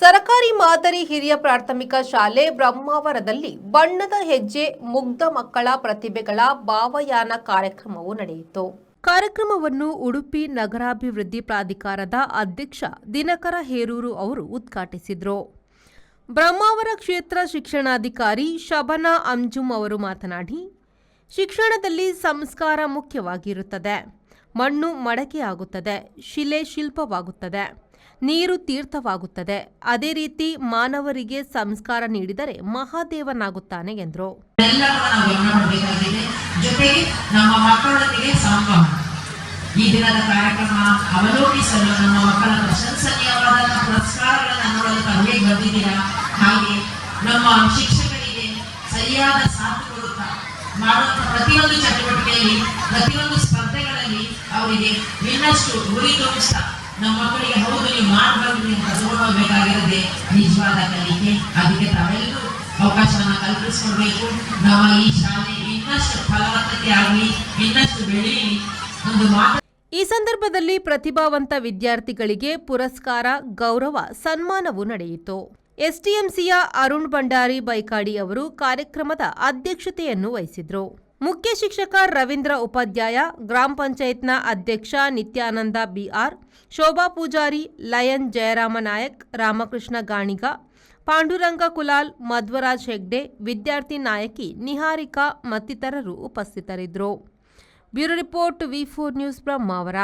ಸರಕಾರಿ ಮಾದರಿ ಹಿರಿಯ ಪ್ರಾಥಮಿಕ ಶಾಲೆ ಬ್ರಹ್ಮಾವರದಲ್ಲಿ ಬಣ್ಣದ ಹೆಜ್ಜೆ ಮುಗ್ಧ ಮಕ್ಕಳ ಪ್ರತಿಭೆಗಳ ಭಾವಯಾನ ಕಾರ್ಯಕ್ರಮವು ನಡೆಯಿತು. ಕಾರ್ಯಕ್ರಮವನ್ನು ಉಡುಪಿ ನಗರಾಭಿವೃದ್ಧಿ ಪ್ರಾಧಿಕಾರದ ಅಧ್ಯಕ್ಷ ದಿನಕರ ಹೇರೂರು ಅವರು ಉದ್ಘಾಟಿಸಿದರು. ಬ್ರಹ್ಮಾವರ ಕ್ಷೇತ್ರ ಶಿಕ್ಷಣಾಧಿಕಾರಿ ಶಬನಾ ಅಂಜುಮ್ ಅವರು ಮಾತನಾಡಿ, ಶಿಕ್ಷಣದಲ್ಲಿ ಸಂಸ್ಕಾರ ಮುಖ್ಯವಾಗಿರುತ್ತದೆ. ಮಣ್ಣು ಮಡಕೆಯಾಗುತ್ತದೆ, ಶಿಲೆ ಶಿಲ್ಪವಾಗುತ್ತದೆ, ನೀರು ತೀರ್ಥವಾಗುತ್ತದೆ. ಅದೇ ರೀತಿ ಮಾನವರಿಗೆ ಸಂಸ್ಕಾರ ನೀಡಿದರೆ ಮಹಾದೇವನಾಗುತ್ತಾನೆ ಎಂದರು. ಜೊತೆಗೆ ನಮ್ಮ ಮಕ್ಕಳೊಂದಿಗೆ ಸಂವಾದ. ಈ ದಿನದ ಕಾರ್ಯಕ್ರಮ ಅವಲೋಕಿಸಲು ನಮ್ಮ ಮಕ್ಕಳ ಪ್ರಶಂಸನೀಯವಾದ ಪುರಸ್ಕಾರಗಳನ್ನು ನೋಡಲು ತಾವೇ ಬಂದಿದ್ದೀರಾ. ಹಾಗೆ ನಮ್ಮ ಶಿಕ್ಷಕರಿಗೆ ಸರಿಯಾದ ಸಾಥ್ ಕೊಡುತ್ತಾ ಮಾಡುವಂತಹ ಪ್ರತಿಯೊಂದು ಚಟುವಟಿಕೆಯಲ್ಲಿ, ಪ್ರತಿಯೊಂದು ಸ್ಪರ್ಧೆಗಳಲ್ಲಿ ಅವರಿಗೆ ಇನ್ನಷ್ಟು ಗುರಿ ತೋರಿಸ್ತಾ ನಮ್ಮ ಮಕ್ಕಳಿಗೆ ಹೌದು ನೀವು ಮಾಡಬಾರದು ಅಂತ ತಗೊಂಡೋಗ್ಬೇಕಾಗಿರೋದೇ ನಿಜವಾದ ಕಲಿಕೆ. ಅದಕ್ಕೆ ತಾವೆಲ್ಲರೂ ಅವಕಾಶವನ್ನು ಕಲ್ಪಿಸಿಕೊಡ್ಬೇಕು. ನಮ್ಮ ಈ ಶಾಲೆ ಇನ್ನಷ್ಟು ಫಲವತ್ತತೆ ಆಗಲಿ, ಇನ್ನಷ್ಟು ಬೆಳೆಯಲಿ ಒಂದು ಮಾತು. ಈ ಸಂದರ್ಭದಲ್ಲಿ ಪ್ರತಿಭಾವಂತ ವಿದ್ಯಾರ್ಥಿಗಳಿಗೆ ಪುರಸ್ಕಾರ, ಗೌರವ, ಸನ್ಮಾನವೂ ನಡೆಯಿತು. ಎಸ್ಟಿಎಂಸಿಯ ಅರುಣ್ ಭಂಡಾರಿ ಬೈಕಾಡಿ ಅವರು ಕಾರ್ಯಕ್ರಮದ ಅಧ್ಯಕ್ಷತೆಯನ್ನು ವಹಿಸಿದ್ರು. ಮುಖ್ಯ ಶಿಕ್ಷಕ ರವೀಂದ್ರ ಉಪಾಧ್ಯಾಯ, ಗ್ರಾಮ ಪಂಚಾಯತ್ನ ಅಧ್ಯಕ್ಷ ನಿತ್ಯಾನಂದ ಬಿಆರ್, ಶೋಭಾ ಪೂಜಾರಿ, ಲಯನ್ ಜಯರಾಮ ನಾಯಕ್, ರಾಮಕೃಷ್ಣ ಗಾಣಿಗ, ಪಾಂಡುರಂಗ ಕುಲಾಲ್, ಮಧ್ವರಾಜ್ ಹೆಗ್ಡೆ, ವಿದ್ಯಾರ್ಥಿ ನಾಯಕಿ ನಿಹಾರಿಕಾ ಮತ್ತಿತರರು ಉಪಸ್ಥಿತರಿದ್ದರು. ಬ್ಯೂರೋ ರಿಪೋರ್ಟ್, ವಿ4 ನ್ಯೂಸ್ ಬ್ರಹ್ಮಾವರ.